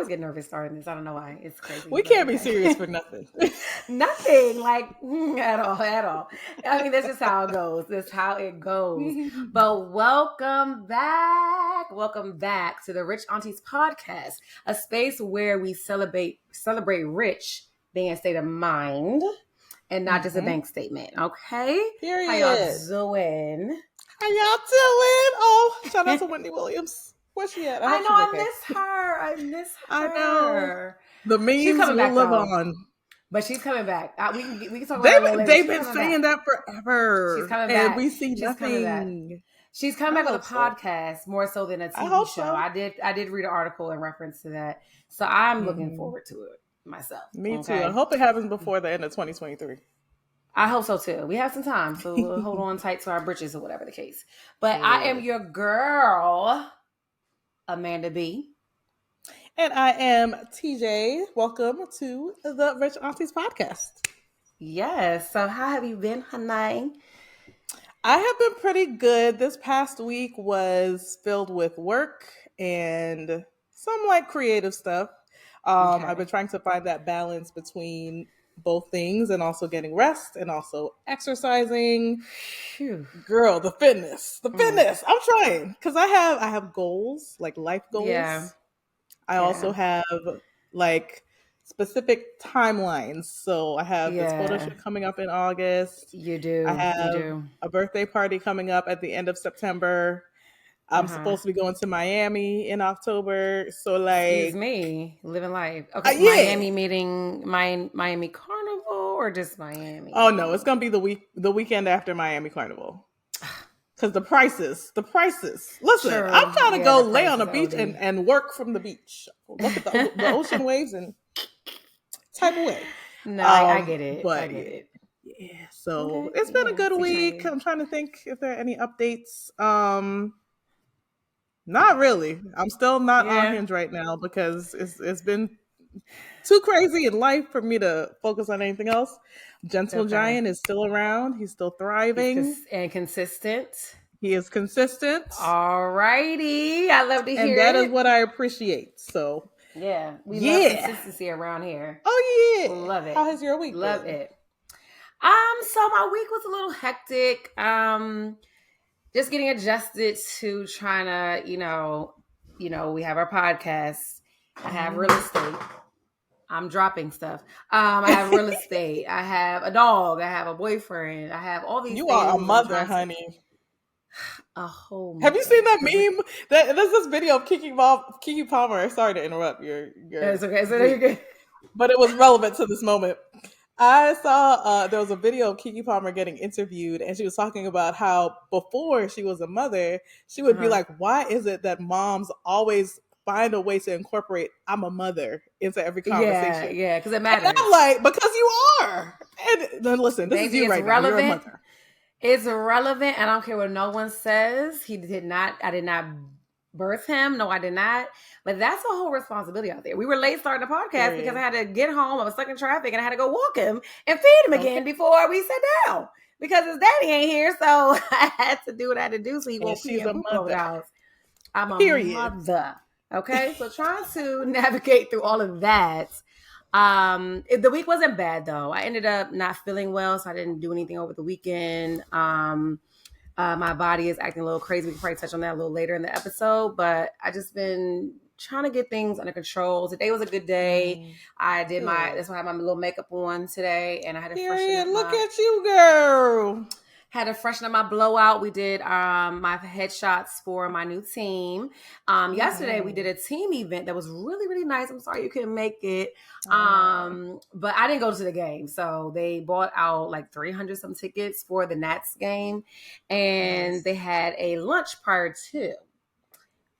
always get nervous starting this. I don't know why. It's crazy. We can't be serious for nothing. Nothing like at all. I mean, that's just how it goes. That's how it goes. But welcome back to the Rich Aunties podcast, a space where we celebrate rich being a state of mind and not just a bank statement. Okay, Period. How y'all doing? How y'all doing? Oh, shout out to Whitney Williams. Where's she at? I know. I miss her. I know. The memes will live on. But she's coming back. We can talk about her later. They've been saying that forever. She's coming back. And we see nothing. She's coming back with a podcast more so than a TV show. So. I did read an article in reference to that. So I'm looking forward to it myself. Me too. I hope it happens before the end of 2023. I hope so too. We have some time. So we'll hold on tight to our britches or whatever the case. But I am your girl, Amanda B. And I am TJ. Welcome to the Rich Aunties podcast. Yes. So how have you been, honey? I have been pretty good. This past week was filled with work and some like creative stuff. I've been trying to find that balance between both things and also getting rest and also exercising. Phew. Girl, the fitness. I'm trying because I have goals, like life goals. Yeah. I also have like specific timelines. So I have this photo shoot coming up in August. You do. I have a birthday party coming up at the end of September. I'm supposed to be going to Miami in October. So like, excuse me, living life. Okay, Miami meeting Miami Carnival or just Miami? Oh no, it's gonna be the weekend after Miami Carnival. Because the prices. Listen, Sure. I'm trying to go lay on the beach and work from the beach. Look at the ocean waves and type of way. No, I get it. But I get it. Yeah, so it's been a good week. I'm trying to think if there are any updates. Not really. I'm still not on Hinge right now because it's been too crazy in life for me to focus on anything else. Gentle Giant is still around. He's still thriving. And consistent. He is consistent. All righty. I love to hear it. And that is what I appreciate. So yeah. We love consistency around here. Oh yeah. Love it. How has your week Love been? it. So my week was a little hectic. Just getting adjusted to trying to, we have our podcast. I have real estate. I'm dropping stuff. I have real estate. I have a dog. I have a boyfriend. I have all these things. You are a mother, honey. A whole mother. Have you seen that meme? There's this video of Kiki Palmer. Sorry to interrupt your it's okay. So you're good. But it was relevant to this moment. I saw there was a video of Kiki Palmer getting interviewed, and she was talking about how before she was a mother, she would be like, why is it that moms always find a way to incorporate "I'm a mother" into every conversation? Yeah, because it matters. And I'm like, because you are. And then listen, this is you right now. You're a mother. It's relevant. I don't care what no one says. I did not birth him. No, I did not. But that's a whole responsibility out there. We were late starting the podcast because I had to get home. I was stuck in traffic and I had to go walk him and feed him again before we sat down because his daddy ain't here. So I had to do what I had to do so he won't pee and poop over the house. I'm a mother. Okay. So trying to navigate through all of that. The week wasn't bad though. I ended up not feeling well, so I didn't do anything over the weekend. My body is acting a little crazy. We can probably touch on that a little later in the episode, but I just been trying to get things under control. Today was a good day. That's why I had my little makeup on today, and I had to freshen up. Look at you, girl. Had to freshen up my blowout. We did my headshots for my new team. Yesterday we did a team event that was really, really nice. I'm sorry you couldn't make it. But I didn't go to the game. So they bought out like 300 some tickets for the Nats game. And they had a lunch prior to.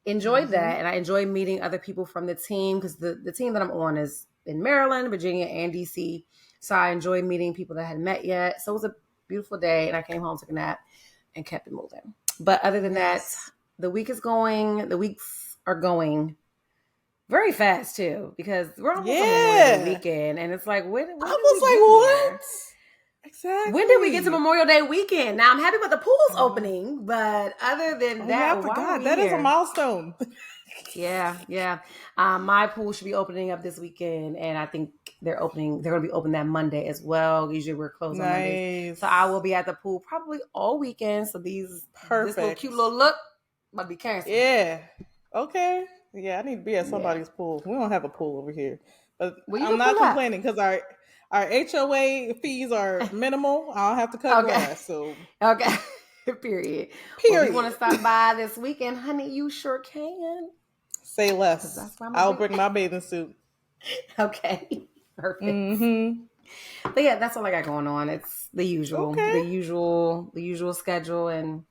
Enjoyed that. And I enjoyed meeting other people from the team because the team that I'm on is in Maryland, Virginia, and DC. So I enjoyed meeting people that I hadn't met yet. So it was a beautiful day, and I came home, took a nap, and kept it moving. But other than that, the weeks are going very fast too, because we're almost on Memorial Day weekend, and it's like, when I was like, what? Exactly. When did we get to Memorial Day weekend? Now I'm happy about the pool's opening, but other than that, I forgot that is a milestone. Yeah. My pool should be opening up this weekend, and I think they're going to be open that Monday as well. Usually we're closed on Mondays. So I will be at the pool probably all weekend. So this little cute little look might be canceled. Yeah. Okay. Yeah, I need to be at somebody's pool. We don't have a pool over here. But I'm not complaining because our HOA fees are minimal. I don't have to cut grass. So okay. Period. Well, if you want to stop by this weekend, honey, you sure can. Say less. I'll bring my bathing suit. Okay. Perfect. Mm-hmm. But yeah, that's all I got going on. It's the usual, the usual schedule, and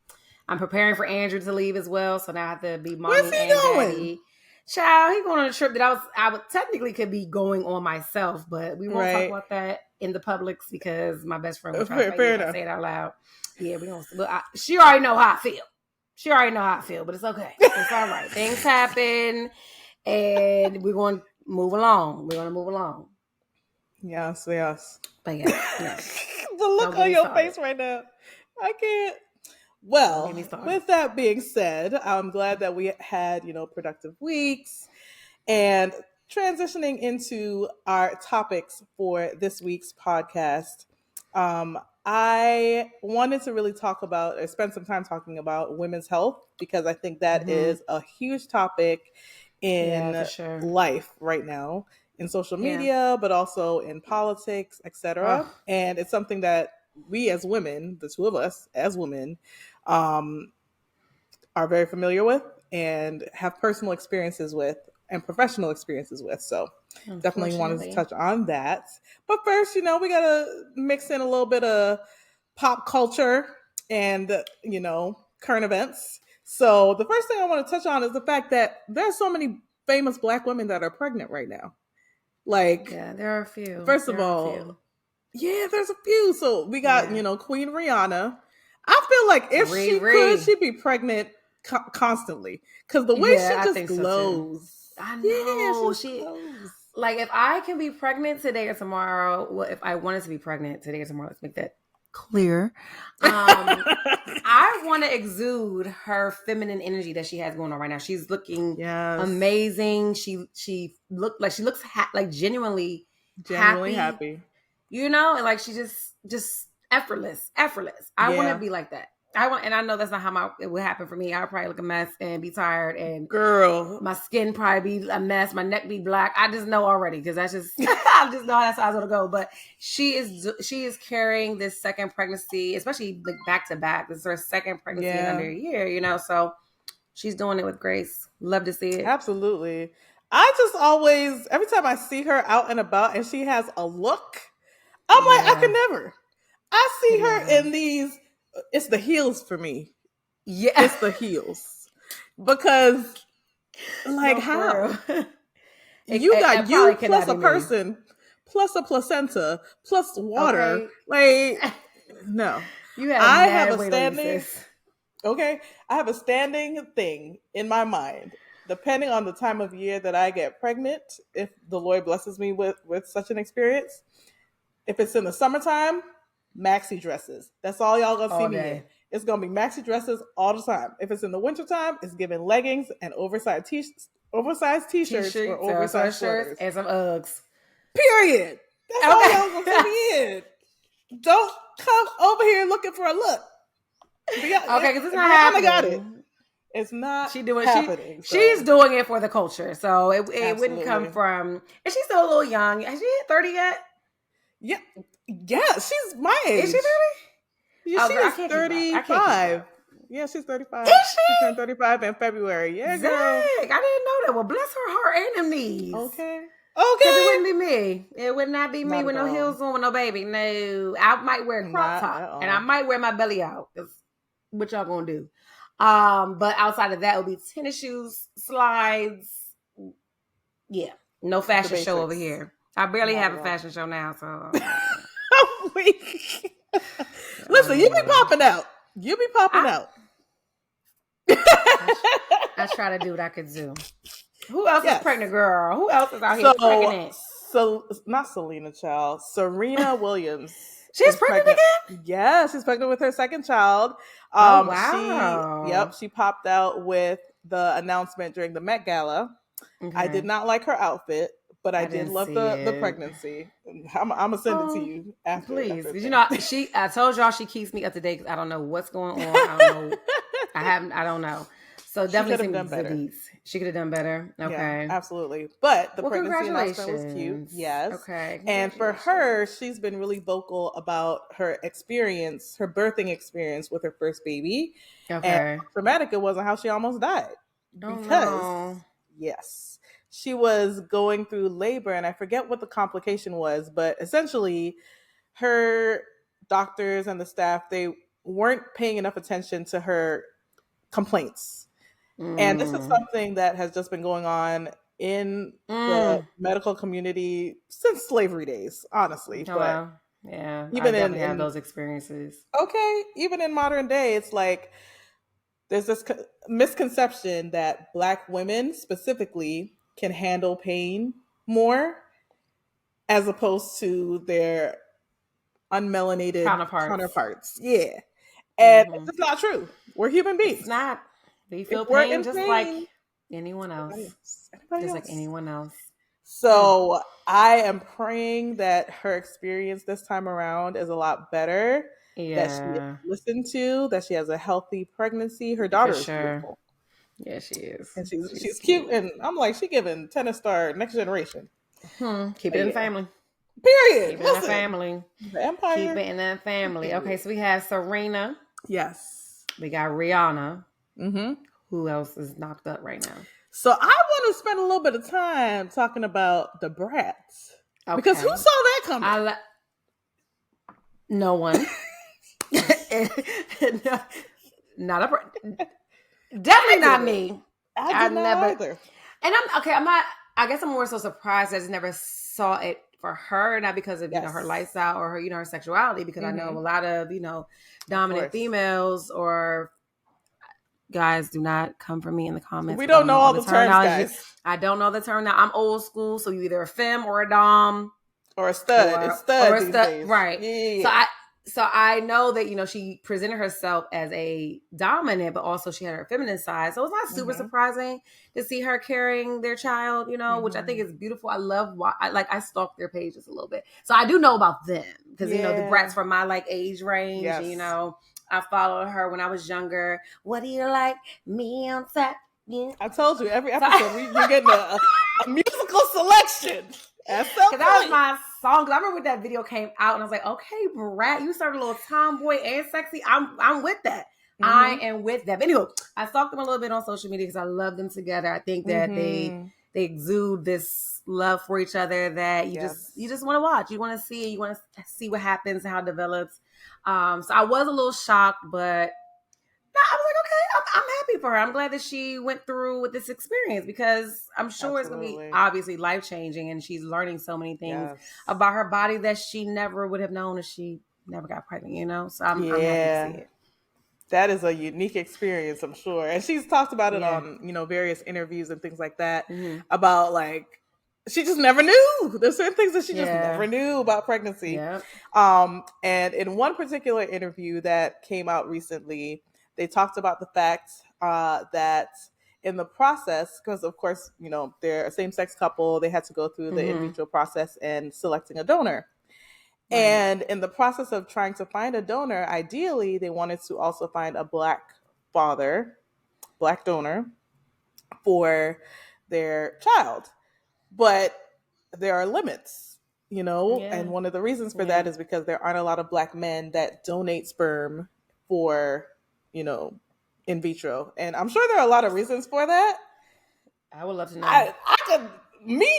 I'm preparing for Andrew to leave as well. So now I have to be mommy and daddy. Child, he going on a trip that I would technically could be going on myself, but we won't talk about that in the publics because my best friend will try to say it out loud. Yeah, we don't. She already know how I feel. But it's okay. It's all right. Things happen, and we're going to move along. Yes. But yeah. The look on your face right now, I can't. Well, with that being said, I'm glad that we had, productive weeks, and transitioning into our topics for this week's podcast. I wanted to really spend some time talking about women's health because I think that is a huge topic in life right now, in social media, but also in politics, etc. And it's something that we as women, the two of us as women, are very familiar with and have personal experiences with and professional experiences with. So definitely wanted to touch on that. But first, we got to mix in a little bit of pop culture and, current events. So the first thing I want to touch on is the fact that there's so many famous Black women that are pregnant right now. There are a few. First of all, there's a few. So we got, Queen Rihanna. I feel like if she could, she'd be pregnant constantly because the way she just glows. So I know she glows. Like if I can be pregnant today or tomorrow, well, if I wanted to be pregnant today or tomorrow, let's make that clear. I want to exude her feminine energy that she has going on right now. She's looking amazing. She looks like genuinely happy. And like she just effortless. I want to be like that. And I know that's not how it would happen for me. I'll probably look a mess and be tired, and my skin probably be a mess. My neck be black. I just know already because that's just I just know that's how it's gonna go. But she is carrying this second pregnancy, especially like back to back. This is her second pregnancy in under a year, so she's doing it with grace. Love to see it. Absolutely. I just always, every time I see her out and about and she has a look, I'm like, I can never. I see her in these. It's the heels for me. Yeah. It's the heels. Because, like, how? You got you plus a person, plus a placenta, plus water. Okay. Like, no. I have a standing. Okay. I have a standing thing in my mind. Depending on the time of year that I get pregnant, if the Lord blesses me with such an experience, if it's in the summertime, maxi dresses. That's all y'all gonna see me in. It's gonna be maxi dresses all the time. If it's in the wintertime, it's giving leggings and oversized t-shirts or oversized shirts and some Uggs. Period. That's all y'all gonna see me in. Don't come over here looking for a look. Because it's not happening. Got it. It's not happening. She's doing it for the culture, so it wouldn't come from. And she's still a little young. Has she hit 30 yet? Yeah, she's my age. Is she 30? Yeah, she's 35. Yeah, she's 35. Is she? She turned 35 in February. Yeah, girl. I didn't know that. Well, bless her heart and them knees. Okay. Because it wouldn't be me. It would not be me with no heels on, with no baby. No, I might wear a crop top and I might wear my belly out. Cause what y'all gonna do? But outside of that, it would be tennis shoes, slides. Yeah, no fashion show over here. I barely have a fashion show now, so. Listen, you be popping out. I try to do what I could do. Who else is pregnant, girl? Who else is out here pregnant? So not Selena Child, Serena Williams. She's pregnant again? Yeah, she's pregnant with her second child. Oh, wow. She popped out with the announcement during the Met Gala. Okay. I did not like her outfit, but I did didn't love see the it. pregnancy. I'm gonna send it to Oh, you after. please. After Because, the I told y'all she keeps me up to date because I don't know what's going on. I don't know. I don't know. So She could definitely have send me done the better. deets. She could have done better. Yeah, Okay. absolutely. But the Well, pregnancy announcement was cute. congratulations. Yes. Okay. And for her, she's been really vocal about her experience, her birthing experience with her first baby. And Okay. how traumatic it was and how she almost died. Oh, Because, no. yes, she was going through labor, and I forget what the complication was, but essentially, her doctors and the staff, they weren't paying enough attention to her complaints. And this is something that has just been going on in the medical community since slavery days, honestly. Oh, But wow. Yeah, I even definitely have in those experiences. okay, even in modern day, it's like there's this misconception that Black women specifically can handle pain more as opposed to their unmelanated Counterparts. counterparts. Yeah. And it's just not true. We're human It's beings. not. We If feel we're pain in just like pain, anyone anybody else. else. Anybody Just like else. anyone else. So I am praying that her experience this time around is a lot better, that she is Yeah, listened to, that she has a healthy pregnancy. Her for daughter is sure. beautiful. Yeah, she is. And She's she's cute, cute. and I'm like, she giving tennis star next generation. Keep But it in the yeah. family. Period. Keep it in the Listen. family. The Keep Empire. it in the family. Okay, Period. so we have Serena. Yes. We got Rihanna. Mm-hmm. Who else is knocked up right now? So I want to spend a little bit of time talking about the brats. Okay. Because who saw that coming? No one. Not a definitely not me. I did not either. And I'm okay. I'm not. I guess I'm more so surprised I just never saw it for her, not because of her lifestyle or her her sexuality. Because I know a lot of dominant females or guys, do not come for me in the comments. We don't know all the terms, guys. I don't know the term now. I'm old school, so you either a femme or a dom or a stud. It's stud these days, right? Yeah. So I know that she presented herself as a dominant, but also she had her feminine side. So it's not super surprising to see her carrying their child, which I think is beautiful. I love I stalk their pages a little bit, so I do know about them because the brats from my age range. Yes. I followed her when I was younger. What do you like? Me on set? Yeah. I told you every episode you're getting a musical selection. Because that was my song. I remember when that video came out, and I was like, "Okay, Brat, you started a little tomboy and sexy. I'm with that. I am with that." But anyway, I stalked them a little bit on social media because I love them together. I think that they exude this love for each other that you just want to watch. You want to see. You want to see what happens and how it develops. So I was a little shocked, but I was like, okay, I'm happy for her. I'm glad that she went through with this experience because I'm sure it's going to be obviously life-changing, and she's learning so many things about her body that she never would have known if she never got pregnant, So I'm happy to see it. That is a unique experience, I'm sure. And she's talked about it on, various interviews and things like that about she just never knew. There's certain things that she just never knew about pregnancy. Yeah. And in one particular interview that came out recently, they talked about the fact that in the process, because of course, they're a same-sex couple, they had to go through the in vitro process and selecting a donor. Right. And in the process of trying to find a donor, ideally, they wanted to also find a Black donor for their child. But there are limits, and one of the reasons for that is because there aren't a lot of Black men that donate sperm for in vitro. And I'm sure there are a lot of reasons for that. I would love to know. I could,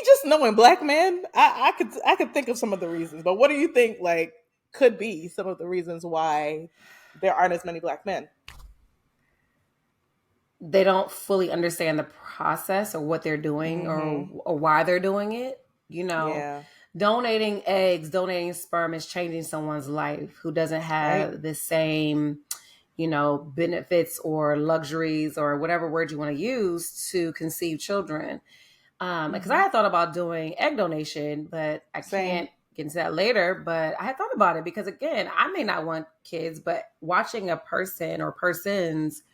just knowing Black men, I could think of some of the reasons. But what do you think could be some of the reasons why there aren't as many Black men? They don't fully understand the process or what they're doing or why they're doing it. Donating eggs, donating sperm is changing someone's life who doesn't have the same benefits or luxuries or whatever word you want to use to conceive children. Because I had thought about doing egg donation, but I can't get into that later. But I had thought about it because, again, I may not want kids, but watching a person or persons,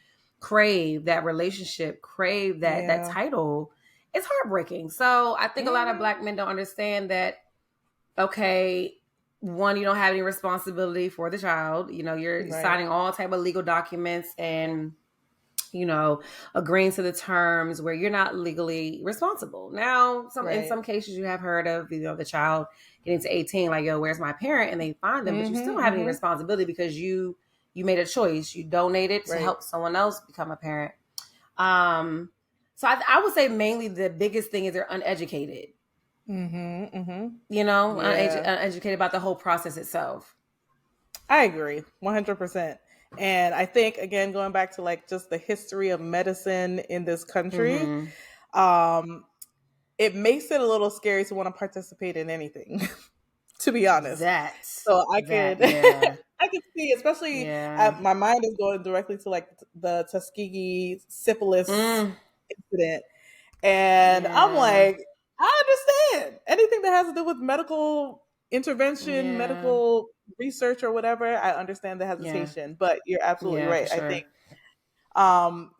crave that relationship, crave that title, it's heartbreaking. So I think a lot of Black men don't understand that, okay, one, you don't have any responsibility for the child. You know, you're signing all type of legal documents and, you know, agreeing to the terms where you're not legally responsible. Now, in some cases you have heard of, you know, the child getting to 18, like, yo, where's my parent? And they find them, but you still don't have any responsibility because you made a choice. You donated to help someone else become a parent. So I would say mainly the biggest thing is they're uneducated. You know, uneducated about the whole process itself. I agree 100%. And I think, again, going back to like just the history of medicine in this country, it makes it a little scary to want to participate in anything, to be honest. So I could see, especially my mind is going directly to like the Tuskegee syphilis incident. And I'm like, I understand anything that has to do with medical intervention, medical research or whatever. I understand the hesitation, but you're absolutely right. Sure. I think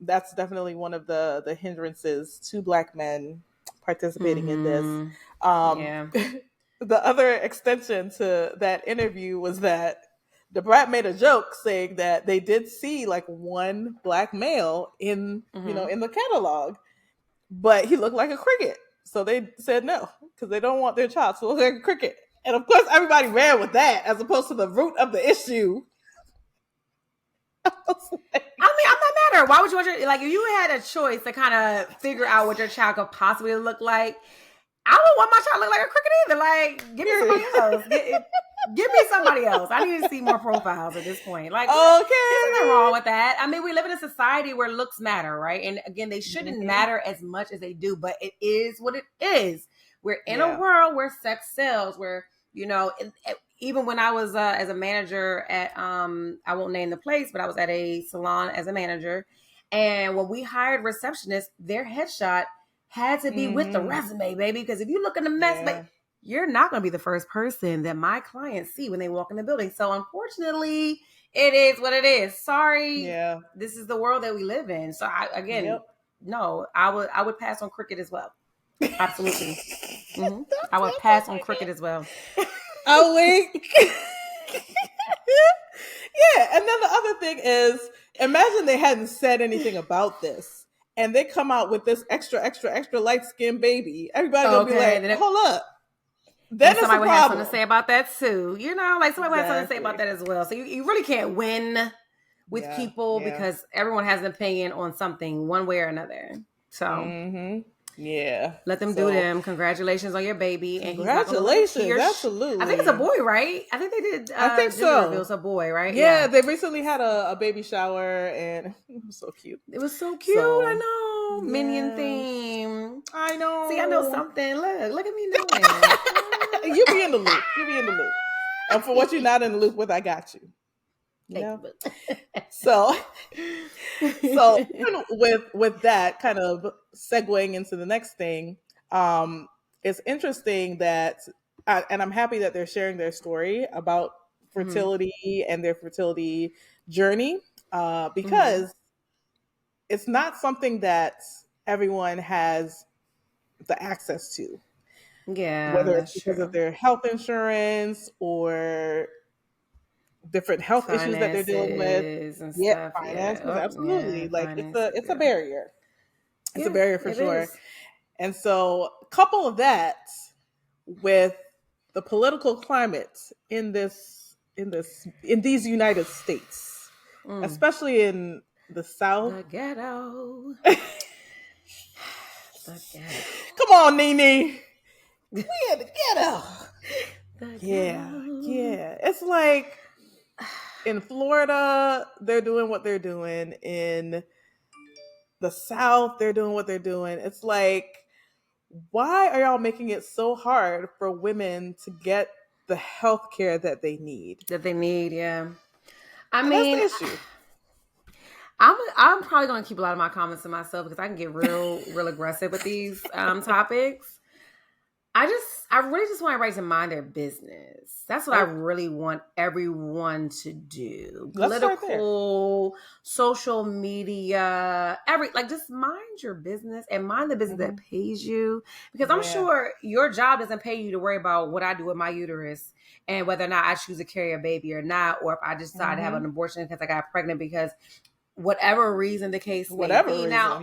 that's definitely one of the hindrances to Black men participating in this. The other extension to that interview was that the brat made a joke saying that they did see like one Black male in, you know, in the catalog, but he looked like a cricket. So they said no, because they don't want their child to look like a cricket. And of course, everybody ran with that as opposed to the root of the issue. I mean, I'm not matter. Why would you want your, like, if you had a choice to kind of figure out what your child could possibly look like, I wouldn't want my child to look like a cricket either. Like, give me somebody else. Give me somebody else. I need to see more profiles at this point. Like, there's nothing wrong with that. I mean, we live in a society where looks matter, right? And again, they shouldn't matter as much as they do, but it is what it is. We're in a world where sex sells, where, you know, even when I was as a manager at, I won't name the place, but I was at a salon as a manager. And when we hired receptionists, their headshot had to be with the resume, baby. Because if you look in the mess, like, you're not going to be the first person that my clients see when they walk in the building. So unfortunately, it is what it is. Sorry. This is the world that we live in. So no, I would pass on cricket as well. Absolutely. I would pass on cricket as well. Oh, wait. And then the other thing is, imagine they hadn't said anything about this and they come out with this extra light-skinned baby. Everybody gonna be like, hold up. Then somebody would have something to say about that too. You know, like somebody would have something to say about that as well. So you really can't win with people because everyone has an opinion on something one way or another. So let them do them. Congratulations on your baby. And congratulations, absolutely. I think it's a boy, right? I think they did. I think so. It was a boy, right? Yeah, they recently had a baby shower, and it was so cute. It was so cute. I know. Minion theme. I know. See, I know something. Look at me knowing. You be in the loop. And for what you're not in the loop with, I got you. You know? So with that kind of segueing into the next thing, it's interesting that, and I'm happy that they're sharing their story about fertility and their fertility journey, because it's not something that everyone has the access to. Yeah, whether it's because of their health insurance or different health issues that they're dealing with. Finances, absolutely. Like it's a barrier. It's a barrier for sure. And so couple of that with the political climate in these United States, especially in the South. The ghetto. Come on, Nene. We in the ghetto. Yeah. It's like in Florida, they're doing what they're doing. In the South, they're doing what they're doing. It's like, why are y'all making it so hard for women to get the health care that they need? I mean, that's the issue. I'm probably going to keep a lot of my comments to myself because I can get real aggressive with these topics. I I really just want everybody to mind their business. That's what I really want everyone to do. Let's start there. Political, social media, just mind your business and mind the business that pays you. Because I'm sure your job doesn't pay you to worry about what I do with my uterus and whether or not I choose to carry a baby or not, or if I just decide to have an abortion because I got pregnant because whatever reason the case may be. Now,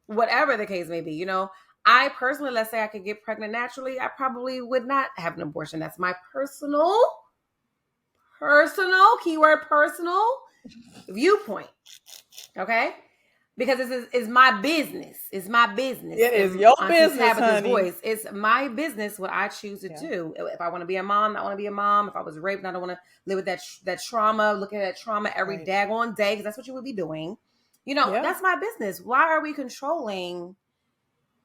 whatever the case may be, you know, I personally, let's say I could get pregnant naturally, I probably would not have an abortion. That's my personal, keyword personal viewpoint. Okay? Because this is my business. It's my business. It is your business, Tabitha's honey. voice. It's my business what I choose to do. If I want to be a mom, I want to be a mom. If I was raped, I don't want to live with that trauma, looking at that trauma every daggone day, because that's what you would be doing. You know, that's my business. Why are we controlling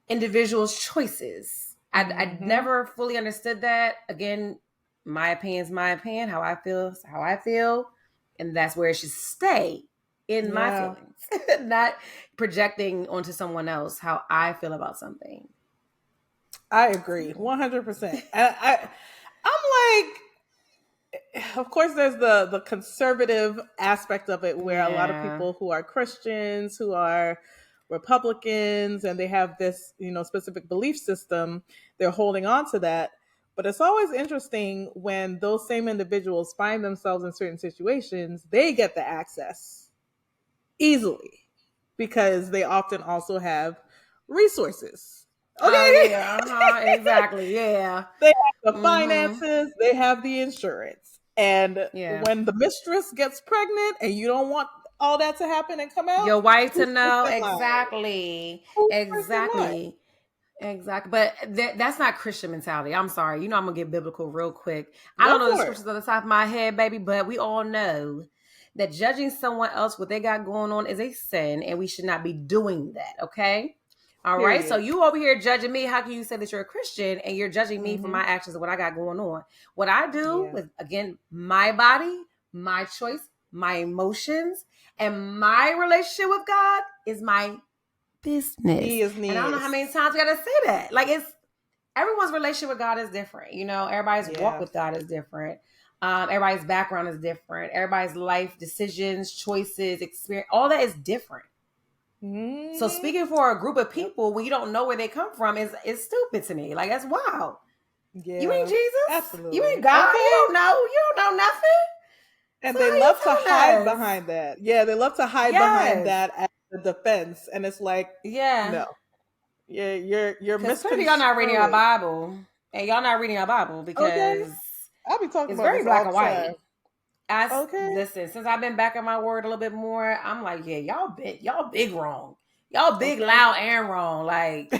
individuals' choices? I never fully understood that. Again, my opinion is my opinion. How I feel is how I feel. And that's where it should stay, in my feelings. Not projecting onto someone else how I feel about something. I agree 100%. I'm like, of course, there's the conservative aspect of it where a lot of people who are Christians, who are Republicans, and they have this, you know, specific belief system, they're holding on to that. But it's always interesting when those same individuals find themselves in certain situations, they get the access easily because they often also have resources. Okay. Exactly. Yeah. They have the finances, they have the insurance. And when the mistress gets pregnant and you don't want all that to happen and come out, your wife to know. Exactly. But that's not Christian mentality. I'm sorry. You know, I'm going to get biblical real quick. I don't know the scriptures on the top of my head, baby, but we all know that judging someone else, what they got going on, is a sin, and we should not be doing that. Okay. All right. So you over here judging me. How can you say that you're a Christian and you're judging me for my actions and what I got going on? What I do with, again, my body, my choice, my emotions, and my relationship with God is my business. And I don't know how many times we got to say that. Like, it's everyone's relationship with God is different. You know, everybody's walk with God is different. Everybody's background is different. Everybody's life decisions, choices, experience, all that is different. So speaking for a group of people when you don't know where they come from is stupid to me. Like, that's wild. You ain't Jesus. Absolutely. You ain't God. You don't know. You don't know nothing. And so they love to hide behind that. Yeah, they love to hide behind that as a defense. And it's like, no. Yeah, you're misconstruing. Y'all not reading our Bible. And y'all not reading our Bible because I'll be talking it's about very black and white. Listen, since I've been back in my word a little bit more, I'm like, yeah, y'all big wrong. Y'all big, loud, and wrong. Like,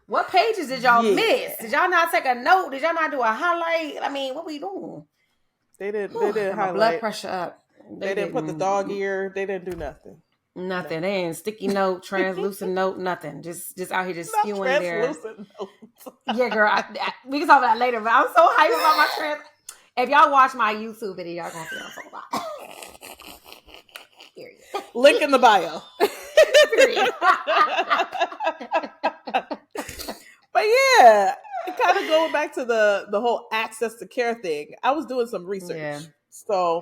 what pages did y'all miss? Did y'all not take a note? Did y'all not do a highlight? I mean, what were you doing? They didn't highlight. My blood pressure up. They didn't put the dog ear. They didn't do nothing. Nothing. No. They ain't sticky note, translucent note, nothing. Just out here just spewing there. Yeah, girl. We can talk about that later, but I'm so hyped about my trans. If y'all watch my YouTube video, y'all gonna see what I'm talking about. Link in the bio. But yeah, kind of going back to the whole access to care thing. I was doing some research. So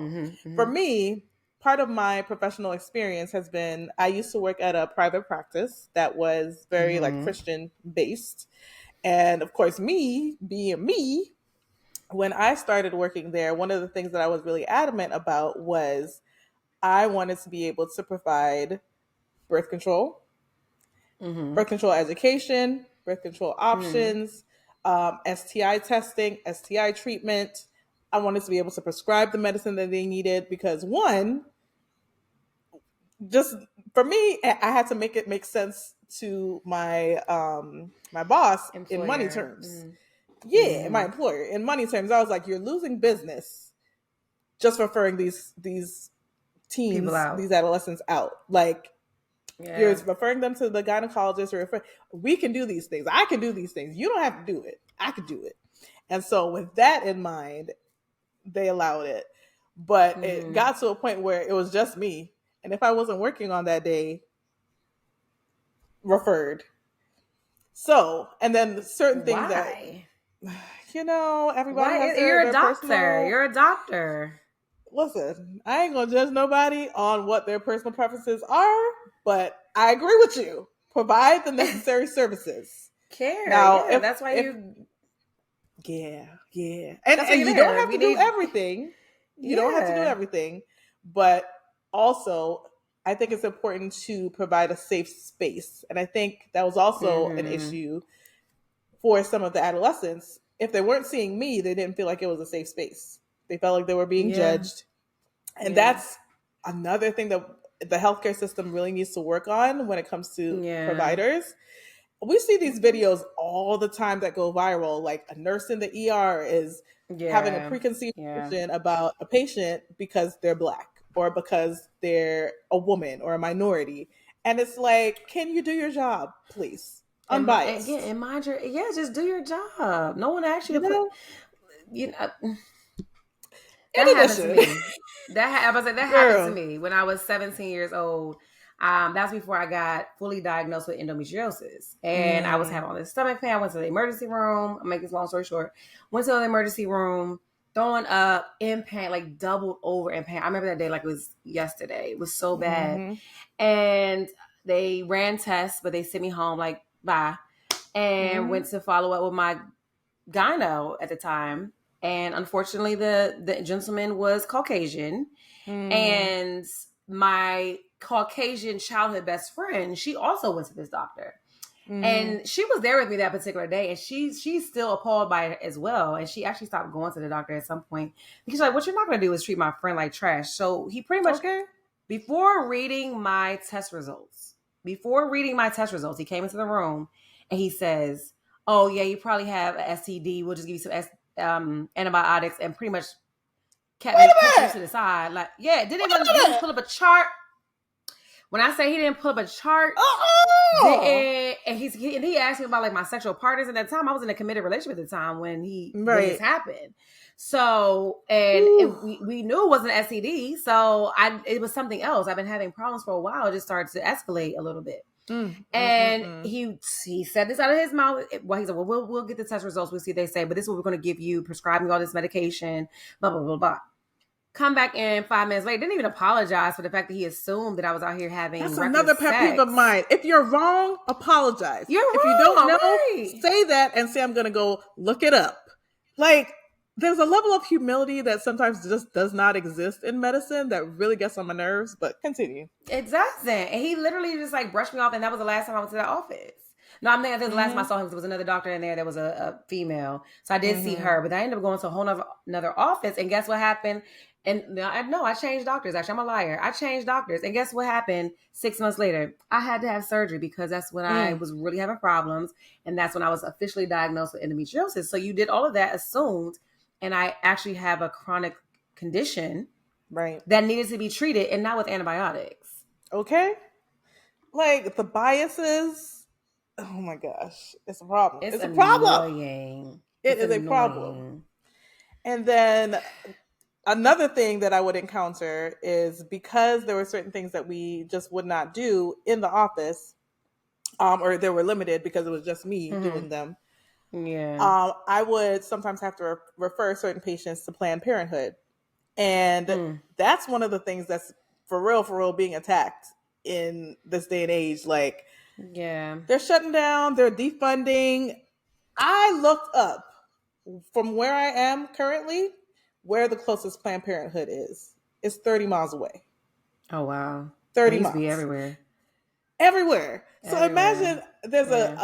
for me, part of my professional experience has been, I used to work at a private practice that was very like Christian based. And of course, me being me, when I started working there, one of the things that I was really adamant about was I wanted to be able to provide birth control education, birth control options, STI testing, STI treatment. I wanted to be able to prescribe the medicine that they needed because one, just for me, I had to make it make sense to my my boss in money terms. My employer in money terms. I was like, you're losing business just referring these teens, these adolescents out. Like, you're referring them to the gynecologist, or we can do these things. I can do these things. You don't have to do it. I could do it. And so with that in mind, they allowed it. But it got to a point where it was just me. And if I wasn't working on that day, referred. So, and then certain things that, Why? everybody has Why? You're a their doctor. personal. You're a doctor. Listen, I ain't gonna judge nobody on what their personal preferences are, but I agree with you. Provide the necessary services. Care. Now, Yeah, that's why if you. yeah, That's why and you're you don't there. have We to do need. everything. You don't have to do Yeah. everything, but also I think it's important to provide a safe space, and I think that was also an Mm-hmm. issue for some of the adolescents. If they weren't seeing me, they didn't feel like it was a safe space. They felt like they were being Yeah. judged. And Yeah. that's another thing that the healthcare system really needs to work on when it comes to Yeah. providers. We see these videos all the time that go viral, like a nurse in the ER is having a Yeah. preconceived Yeah. notion about a patient because they're black or because they're a woman or a minority. And it's like, can you do your job, please? And again, Unbiased. and mind your, yeah, just do your job. No one asked you You to put, know? you know, that In happened to addition, me. I was like, that happened to girl. me when I was 17 years old. That's before I got fully diagnosed with endometriosis. And I was Mm, having all this stomach pain. I went to the emergency room. I'll make this long story short. Went to the emergency room, throwing up in pain, like doubled over in pain. I remember that day like it was yesterday. It was so bad. mm-hmm, And they ran tests, but they sent me home like, bye. And mm-hmm, went to follow up with my gyno at the time. And unfortunately, the gentleman was Caucasian. mm, And my Caucasian childhood best friend, she also went to this doctor. mm-hmm. And she was there with me that particular day, and she's still appalled by it as well. And she actually stopped going to the doctor at some point because she's like, "What you're not going to do is treat my friend like trash." So he pretty much, Okay. before reading my test results, he came into the room and he says, "Oh yeah, you probably have a STD. We'll just give you some antibiotics," and pretty much kept Wait me a pushed me minute. to the side. Like, yeah, Wait a didn't minute. pull up a chart. When I say he didn't pull up a chart, Uh-uh. and he asked me about like my sexual partners. At that time, I was in a committed relationship at the time when this Right. happened. So, and Whew. we knew it wasn't STD. So it was something else. I've been having problems for a while. It just started to escalate a little bit. Mm, mm, mm, And mm. he said this out of his mouth. Well, he said, "Well, we'll get the test results. We'll see what they say. But this is what we're going to give you, prescribing all this medication, blah blah blah blah." Come back in 5 minutes later, didn't even apologize for the fact that he assumed that I was out here having That's another reckless pet peeve of sex. mine. If you're wrong, apologize. You're If you don't wrong, know, right? say that and say, I'm going to go look it up. Like, there's a level of humility that sometimes just does not exist in medicine that really gets on my nerves, but continue. It doesn't. And he literally just like brushed me off, and that was the last time I went to that office. No, I think the last time I Mm-hmm. saw him, there was another doctor in there that was a female. So I did see Mm-hmm. her, but I ended up going to a whole another office. And guess what happened? And no, I changed doctors. Actually, I'm a liar. I changed doctors. And guess what happened 6 months later? I had to have surgery because that's when I Mm. was really having problems. And that's when I was officially diagnosed with endometriosis. So you did all of that assumed. And I actually have a chronic condition Right. that needed to be treated and not with antibiotics. Okay. Like, the biases, oh my gosh, it's a problem. It's It's a problem. annoying. It It's is a problem. annoying. And then another thing that I would encounter is because there were certain things that we just would not do in the office, or they were limited because it was just me doing them. Yeah. I would sometimes have to refer certain patients to Planned Parenthood, and Mm. that's one of the things that's for real, being attacked in this day and age. Like, Yeah. they're shutting down, they're defunding. I looked up from where I am currently where the closest Planned Parenthood is. It's 30 miles away. Oh wow. They 30 used to be miles. everywhere. Everywhere. So Everywhere. imagine there's Yeah.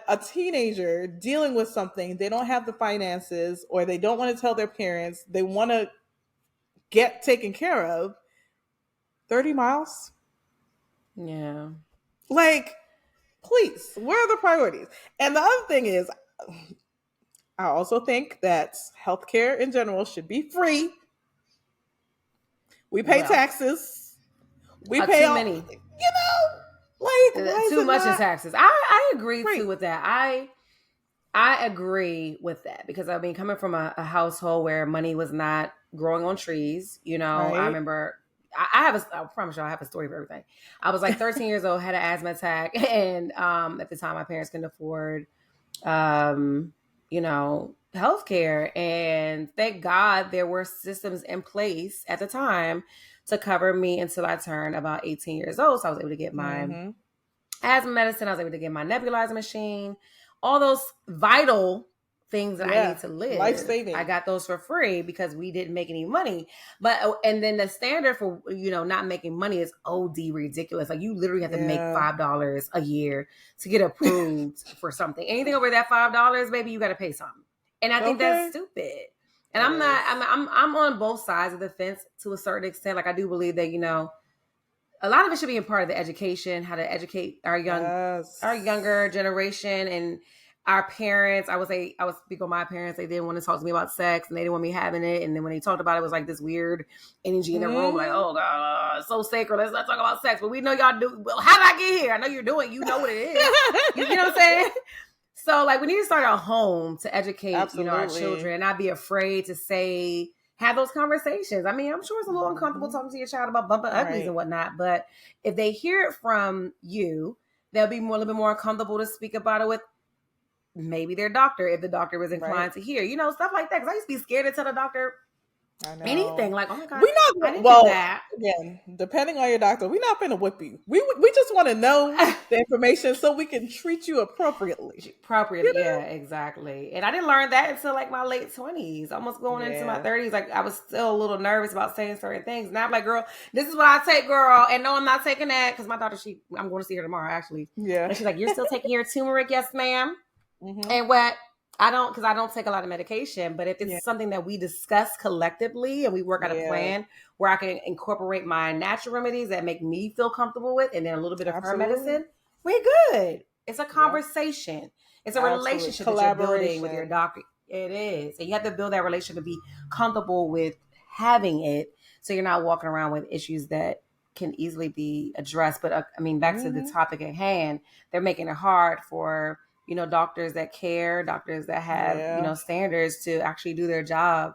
a teenager dealing with something. They don't have the finances or they don't want to tell their parents. They want to get taken care of. 30 miles? Yeah. Like, please, where are the priorities? And the other thing is, I also think that healthcare in general should be free. We pay Well, taxes. We pay too all, many. like, why is Too it much in not taxes. I agree too free? with that. I agree with that because I mean, coming from a household where money was not growing on trees, I Right? remember I promise you, I have a story for everything. I was like 13 years old, had an asthma attack, and at the time, my parents couldn't afford, healthcare. And thank God there were systems in place at the time to cover me until I turned about 18 years old. So I was able to get my asthma medicine. I was able to get my nebulizer machine, all those vital things that I need to live. Life-saving. I got those for free because we didn't make any money. And then the standard for, not making money is OD ridiculous. Like you literally have to make $5 a year to get approved for something. Anything over that $5, baby, you got to pay something. And I think that's stupid. And I'm on both sides of the fence to a certain extent. Like I do believe that, a lot of it should be a part of the education, how to educate our younger generation and our parents. I would speak on my parents. They didn't want to talk to me about sex and they didn't want me having it. And then when they talked about it, it was like this weird energy in the room. Like, oh God, it's so sacred. Let's not talk about sex. But we know y'all do. Well, how did I get here? I know you're doing, you know what it is. You know what I'm saying? So like we need to start at home to educate, our children and not be afraid to have those conversations. I mean, I'm sure it's a little uncomfortable talking to your child about bumping uglies and whatnot, but if they hear it from you, they'll be a little bit more comfortable to speak about it with maybe their doctor, if the doctor was inclined to hear, stuff like that. Because I used to be scared to tell the doctor anything. Like, oh my God, I didn't do that. Again, depending on your doctor, we're not going to whip you. We just want to know the information so we can treat you appropriately. Yeah, exactly. And I didn't learn that until like my late 20s, almost going into my 30s. Like I was still a little nervous about saying certain things. Now I'm like, girl, this is what I take, girl. And no, I'm not taking that because my daughter, I'm going to see her tomorrow, actually. Yeah. And she's like, you're still taking your turmeric? Yes, ma'am. And what I don't take a lot of medication, but if it's something that we discuss collectively and we work out a plan where I can incorporate my natural remedies that make me feel comfortable with, and then a little bit of her medicine, we're good. It's a conversation. It's a relationship that you're building with your doctor. It is. And you have to build that relationship to be comfortable with having it so you're not walking around with issues that can easily be addressed. But back to the topic at hand, they're making it hard for doctors that care, doctors that have, standards to actually do their job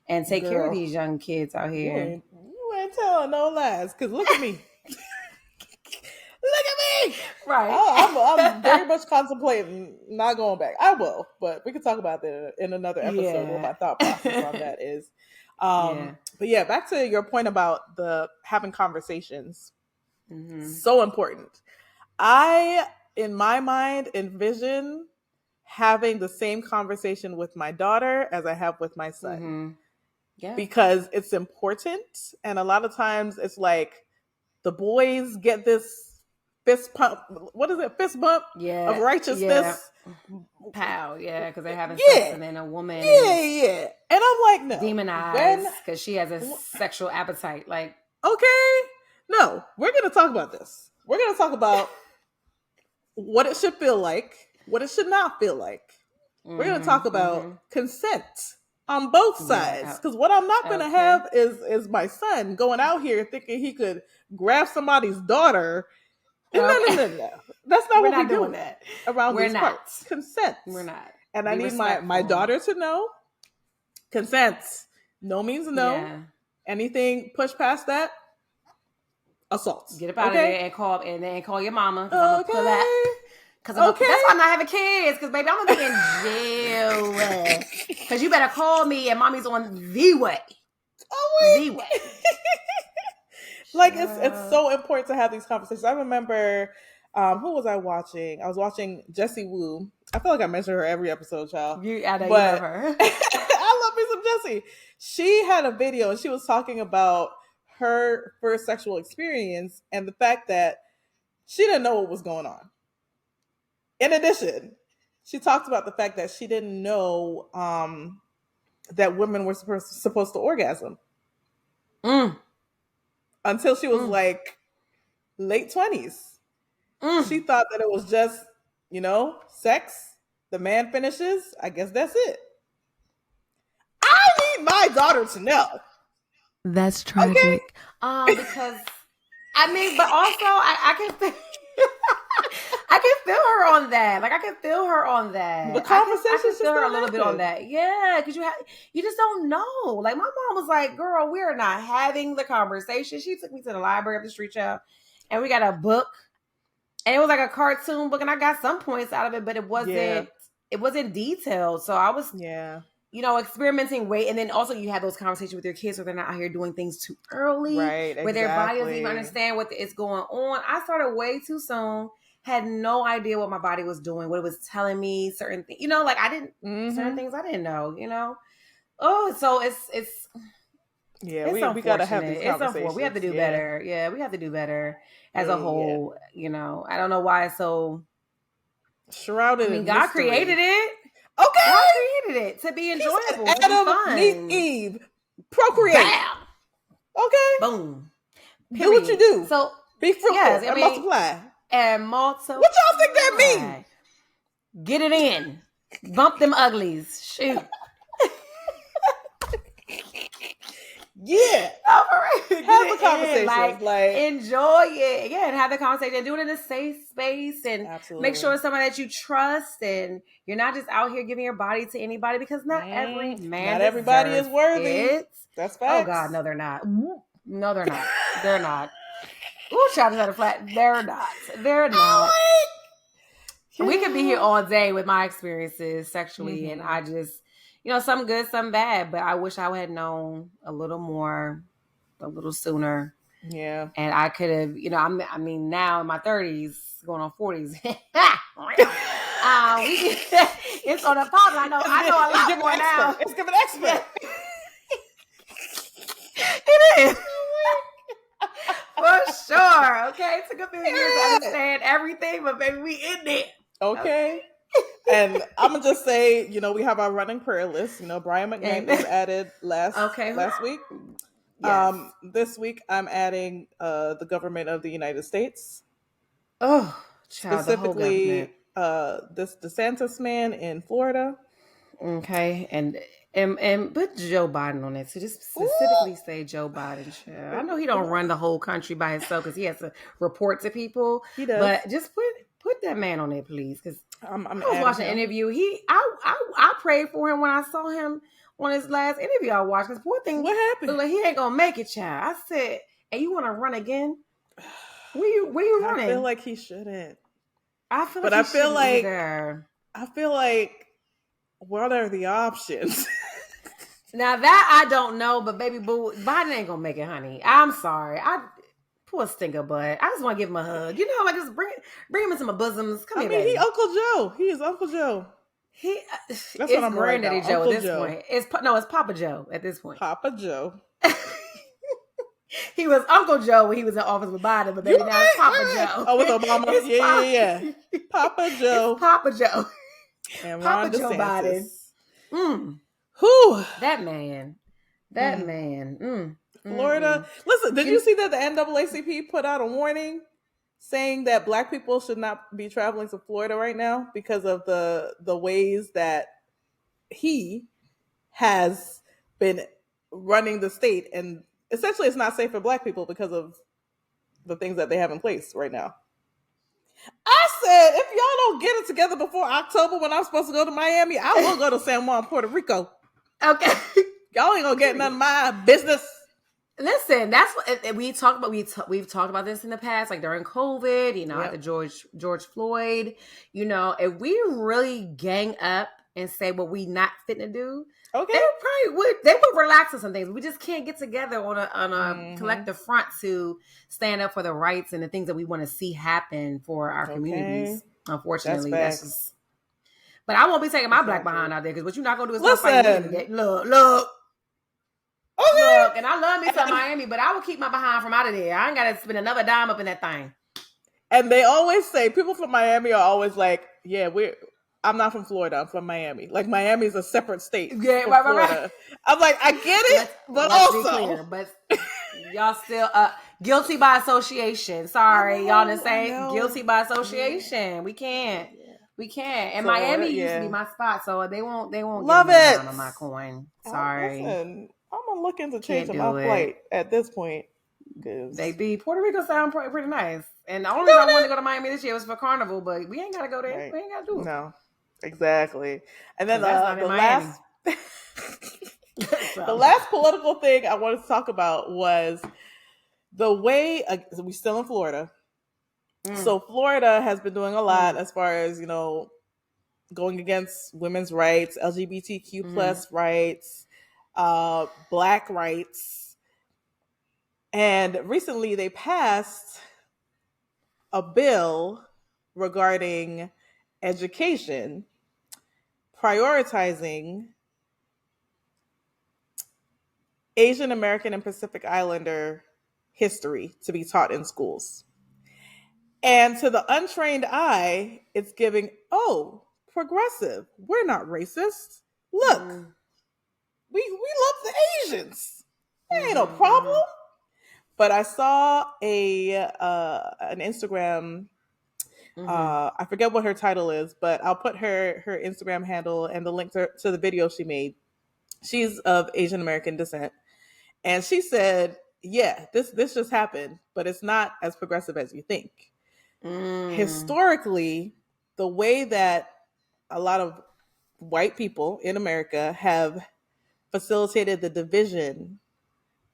and take care of these young kids out here. You ain't telling no lies, because look at me. Look at me. Right. I'm very much contemplating not going back. I will, but we can talk about that in another episode what my thought process on that is. But yeah, back to your point about the having conversations. So important. I, in my mind, envision having the same conversation with my daughter as I have with my son. Because it's important. And a lot of times it's like the boys get this fist pump. What is it? Fist bump of righteousness. Pow. Yeah. Because they're having sex and then a woman. Yeah. And I'm like, no. Demonized because she has a sexual appetite. Like, okay. No, we're going to talk about this. We're going to talk about what it should feel like, what it should not feel like. We're going to talk about consent on both sides. Because what I'm not going to have is my son going out here thinking he could grab somebody's daughter. No. That's not what we're doing that around these parts. Consent. We're not. And I need my daughter to know consent. No means no. Yeah. Anything push past that, assault. Get up out of there and call your mama. Because that's why I'm not having kids. Because baby, I'm gonna be in jail. Because you better call me and mommy's on the way. The way. Like it's so important to have these conversations. I remember, who was I watching? I was watching Jessie Wu. I feel like I mention her every episode, child. You love her. I love me some Jessie. She had a video and she was talking about her first sexual experience and the fact that she didn't know what was going on. In addition, she talked about the fact that she didn't know that women were supposed to orgasm. Until she was like late 20s. She thought that it was just, sex. The man finishes. I guess that's it. I need my daughter to know. That's tragic. Because, but also I can think, I can feel her on that. Like I can feel her on that. The conversation I can feel her a little happen. bit on that. Yeah, because you just don't know. Like my mom was like, "Girl, we're not having the conversation." She took me to the library up the street, child, and we got a book, and it was like a cartoon book, and I got some points out of it, but it wasn't detailed. So I was experimenting weight. And then also you have those conversations with your kids so they're not out here doing things too early. Right, exactly. Where their body doesn't even understand what is going on. I started way too soon. Had no idea what my body was doing, what it was telling me, certain things. Like I didn't, certain things I didn't know, Oh, so it's yeah, we got to have these conversations. We have to do better. Yeah, we have to do better as a whole. I don't know why it's so shrouded in God mystery. Created it. Okay. God created it to be enjoyable. Adam, to be fun. meet Eve, procreate. Bam. Okay. Boom. Period. Do what you do. So be fruitful and multiply. And multiply. What y'all think that means? Get it in. Bump them uglies. Shoot. Yeah. No, for real. Have the conversation. Like enjoy it. Yeah, and have the conversation and do it in a safe space and Absolutely. make sure it's somebody that you trust and you're not just out here giving your body to anybody because not every man. Not everybody is worthy. That's facts. Oh God, no, they're not. No, they're not. They're not. Ooh, child is at a flat. They're not. They're not. We could be here all day with my experiences sexually, and I just, some good, some bad. But I wish I had known a little more, a little sooner. Yeah. And I could have, I mean, now in my 30s, going on 40s. It's on a pop. I know a lot more now. It's giving expert. It is. For sure. Okay. It took a few years to understand everything, but baby, we in there. Okay. And I'm gonna just say, we have our running prayer list. Brian McKnight was added last week. Yes. This week I'm adding the government of the United States. Oh, child, specifically this DeSantis man in Florida. Okay, and put Joe Biden on it. So just specifically say Joe Biden. Child. I know he don't run the whole country by himself because he has to report to people. He does, but just put that man on it, please. Because I was watching an interview. I prayed for him when I saw him on his last interview I watched. Because poor thing, what happened? Like he ain't gonna make it, child. I said, "And you want to run again? Where you running?" I feel like he shouldn't. I feel like what are the options? Now that I don't know, but baby boo, Biden ain't gonna make it, honey. I'm sorry. Poor stinker butt. I just want to give him a hug. Like just bring him into my bosoms. Come here, baby. He Uncle Joe. He is Uncle Joe. That's what I'm Granddaddy Joe Uncle at this Joe. Point. It's Papa Joe at this point. Papa Joe. He was Uncle Joe when he was in office with Biden, but baby now it's Papa Joe. Oh, with Obama. Yeah. Papa Joe. It's Papa Joe. And Papa Ron Joe DeSantis. Biden. Whew. That man. Florida. Listen, did you see that the NAACP put out a warning saying that Black people should not be traveling to Florida right now because of the ways that he has been running the state, and essentially it's not safe for Black people because of the things that they have in place right now. I said, if y'all don't get it together before October when I'm supposed to go to Miami, I will go to San Juan, Puerto Rico. Okay. Y'all ain't gonna get none of my business. Listen, that's what we talked about. We've talked about this in the past, like during COVID, after George Floyd. If we really gang up and say what we not fit to do, okay, they would relax on some things. We just can't get together on a collective front to stand up for the rights and the things that we want to see happen for our communities. Unfortunately, that's just. But I won't be taking my Black behind out there because what you're not gonna do is fight me. Look. Okay. Look, and I love me some Miami, but I will keep my behind from out of there. I ain't got to spend another dime up in that thing. And they always say, people from Miami are always like, yeah, I'm not from Florida. I'm from Miami. Like Miami is a separate state. Yeah, right. I'm like, I get it, let's also. Be clear, but y'all still guilty by association. Sorry, y'all didn't say guilty by association. We can't. We can't. And so, Miami used to be my spot, so they won't love get it on my coin. Sorry. Listen, I'm gonna look into changing my flight at this point. They be Puerto Rico sound pretty nice. And the only reason I wanted to go to Miami this year was for Carnival, but we ain't gotta go there. Right. We ain't gotta do it. No, exactly. And then the last the last political thing I wanted to talk about was the way we're still in Florida. So Florida has been doing a lot as far as, you know, going against women's rights, LGBTQ plus rights, Black rights. And recently they passed a bill regarding education, prioritizing Asian American and Pacific Islander history to be taught in schools. And to the untrained eye, it's giving, oh, progressive. We're not racist. Look, we love the Asians. There ain't no problem. But I saw an Instagram. I forget what her title is, but I'll put her Instagram handle and the link to the video she made. She's of Asian American descent, and she said, "Yeah, this just happened, but it's not as progressive as you think." Historically, the way that a lot of white people in America have facilitated the division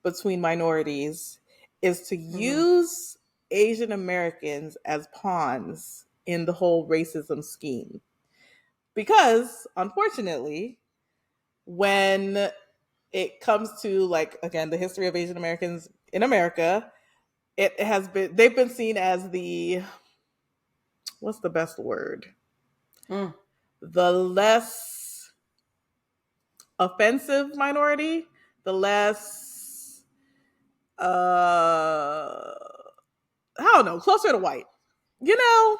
between minorities is to use Asian Americans as pawns in the whole racism scheme. Because, unfortunately, when it comes to, like, again, the history of Asian Americans in America, they've been seen as the, what's the best word? The less offensive minority, the less, I don't know, closer to white, you know,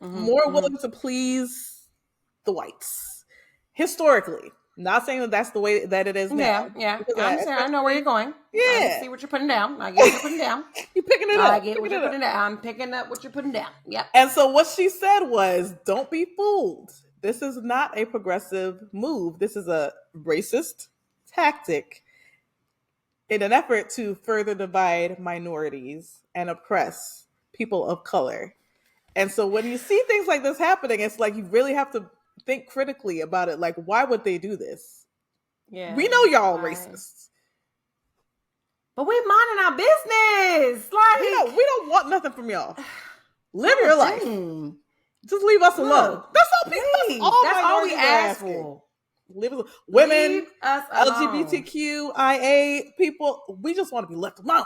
more willing to please the whites historically. Not saying that that's the way that it is now. Yeah. I know where you're going. Yeah. I see what you're putting down. I get what you're putting down. You're picking it up. I get what you're putting down. I'm picking up what you're putting down. Yep. And so what she said was, don't be fooled. This is not a progressive move. This is a racist tactic in an effort to further divide minorities and oppress people of color. And so when you see things like this happening, it's like you really have to think critically about it. Like, why would they do this? Yeah, we know y'all racists, but we minding our business. Like, we don't want nothing from y'all. Live your life. Just leave us alone. That's all we ask for. Women, LGBTQIA people, we just want to be left alone.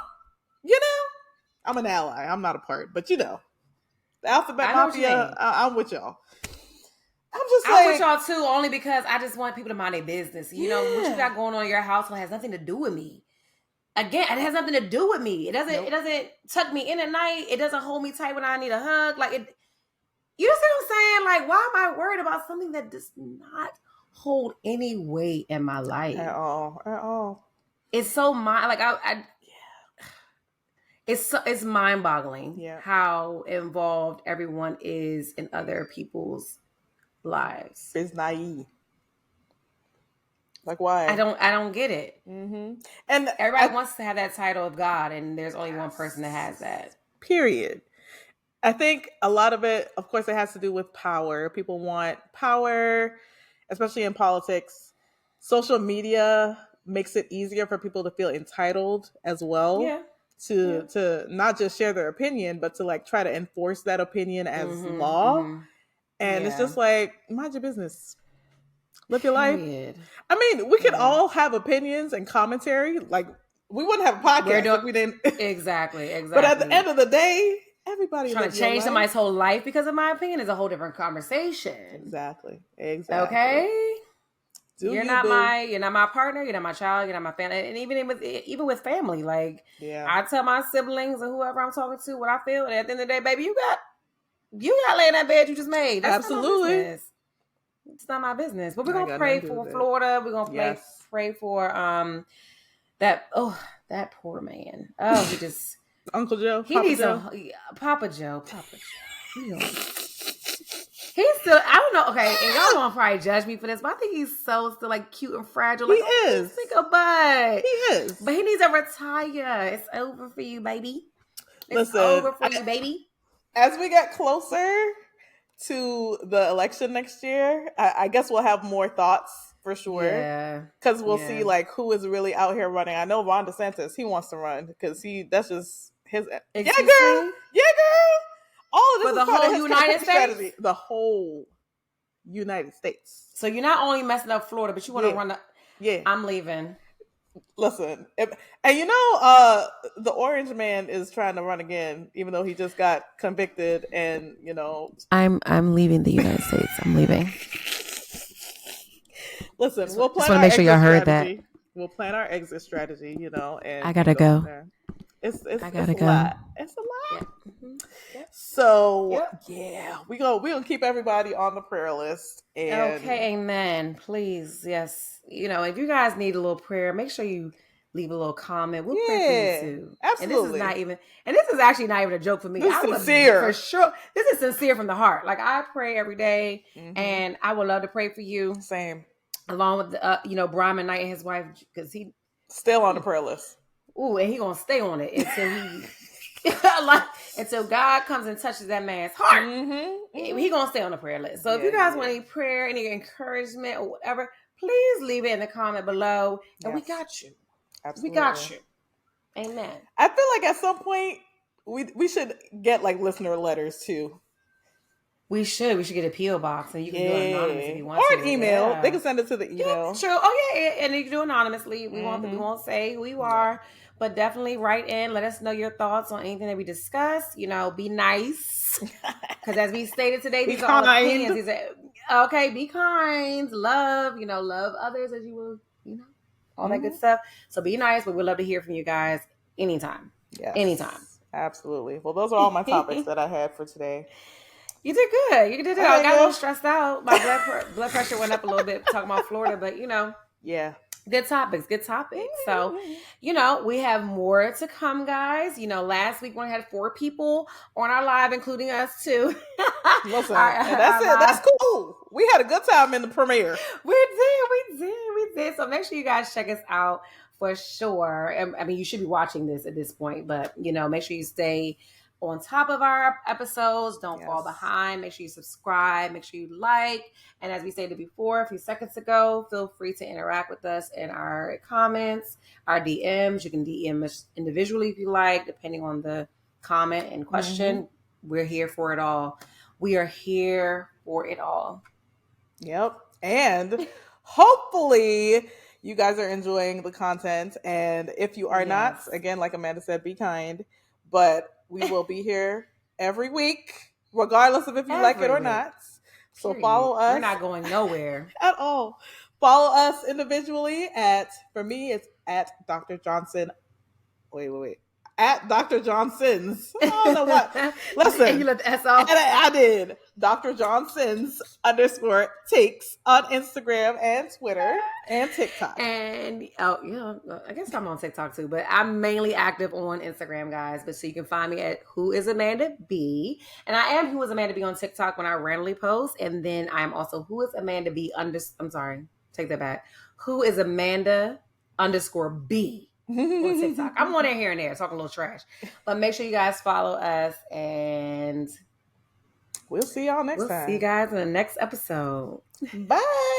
You know, I'm an ally. I'm not a part, but you know, the alphabet mafia. I'm with y'all. I'm with y'all too, only because I just want people to mind their business. You know, what you got going on in your household has nothing to do with me. Again, it has nothing to do with me. It doesn't. Nope. It doesn't tuck me in at night. It doesn't hold me tight when I need a hug. Like it. You know what I'm saying? Like, why am I worried about something that does not hold any weight in my life at all? It's so it's mind-boggling how involved everyone is in other people's lives. It's naive. Like, why? I don't get it. And everybody wants to have that title of God, and there's only one person that has that. Period. I think a lot of it, of course, it has to do with power. People want power, especially in politics. Social media makes it easier for people to feel entitled as well. Yeah. To not just share their opinion, but to like try to enforce that opinion as law. And it's just like, mind your business. Live your life. I mean, we could all have opinions and commentary. Like, we wouldn't have a podcast if we didn't. Exactly. But at the end of the day, everybody trying to change somebody's whole life because of my opinion is a whole different conversation. Exactly. Okay. You're not my partner. You're not my child. You're not my family. And even with family, like I tell my siblings or whoever I'm talking to what I feel. And at the end of the day, baby, you got to lay in that bed you just made. That's absolutely. It's not my business. But we're gonna pray for Florida. We're gonna pray for that poor man. Oh, he just Uncle Joe. He needs Papa Joe. He He's still, I don't know, okay, and y'all gonna probably judge me for this, but I think he's so still like cute and fragile. Like, He is. Think a butt. He is. But he needs to retire. It's over for you, baby. It's Listen, over for you, baby. As we get closer to the election next year, I guess we'll have more thoughts for sure. Yeah. Because we'll see like who is really out here running. I know Ron DeSantis, he wants to run because that's just his. Yeah, girl. Yeah, girl. All of this for the whole United States. Strategy. The whole United States. So you're not only messing up Florida, but you want to run. Yeah, I'm leaving. Listen, and you know, the orange man is trying to run again, even though he just got convicted. And you know, I'm leaving the United States. I'm leaving. Listen, we'll plan. Just want to make sure y'all heard that. We'll plan our exit strategy, you know. And I gotta go. I gotta go. Lot. It's a lot. Yeah. Mm-hmm. Yep. So yeah, we gonna keep everybody on the prayer list. And okay, amen. Please, yes. You know, if you guys need a little prayer, make sure you leave a little comment. We'll pray for you too. Absolutely. And this is actually not even a joke for me. This is sincere. For sure. This is sincere from the heart. Like I pray every day, and I would love to pray for you. Same. Along with the, Brian Knight and his wife, because he still on the prayer list. Ooh, and he gonna stay on it until he until God comes and touches that man's heart. He gonna stay on the prayer list. So if you guys want any prayer, any encouragement or whatever, please leave it in the comment below. And we got you. Absolutely. We got you. Amen. I feel like at some point we should get like listener letters too. We should get a P.O. box and you can do it anonymous if you want to. Or an email. Yeah. They can send it to the email. Yeah, true. Oh yeah, and you can do anonymously. We won't say who you are, but definitely write in. Let us know your thoughts on anything that we discuss. You know, be nice. Because as we stated today, these are all opinions. Okay, be kind, love others as you will, all that good stuff. So be nice, but we'd love to hear from you guys anytime. Yes. Anytime. Absolutely. Well, those are all my topics that I had for today. You did good. You did good. I got a little stressed out. My blood pressure went up a little bit talking about Florida, but yeah. Good topics. So, we have more to come, guys. Last week we had 4 people on our live, including us too. Listen, that's it. That's cool. We had a good time in the premiere. We did. So make sure you guys check us out for sure. I mean, you should be watching this at this point, but make sure you stay on top of our episodes. Don't fall behind. Make sure you subscribe. Make sure you like. And as we stated before a few seconds ago, feel free to interact with us in our comments, our DMs. You can DM us individually if you like, depending on the comment and question. We're here for it all. We are here for it all. Yep. And hopefully you guys are enjoying the content. And if you are not, again, like Amanda said, be kind. But we will be here every week, regardless of if you like it or not. So follow us. We're not going nowhere. At all. Follow us individually for me, it's at Dr. Johnson. Wait. At Dr. Johnson's. I don't know what. Listen. You let the S off. And I did. Dr. Johnson's _takes on Instagram and Twitter and TikTok. And I guess I'm on TikTok too, but I'm mainly active on Instagram, guys. But so you can find me at Who is Amanda B. And I am Who is Amanda B on TikTok when I randomly post. And then I am also Who is Amanda B I'm sorry, take that back. Who is Amanda _B. on TikTok. I'm on there here and there talking a little trash. But make sure you guys follow us and we'll see y'all next time. We'll see you guys in the next episode. Bye.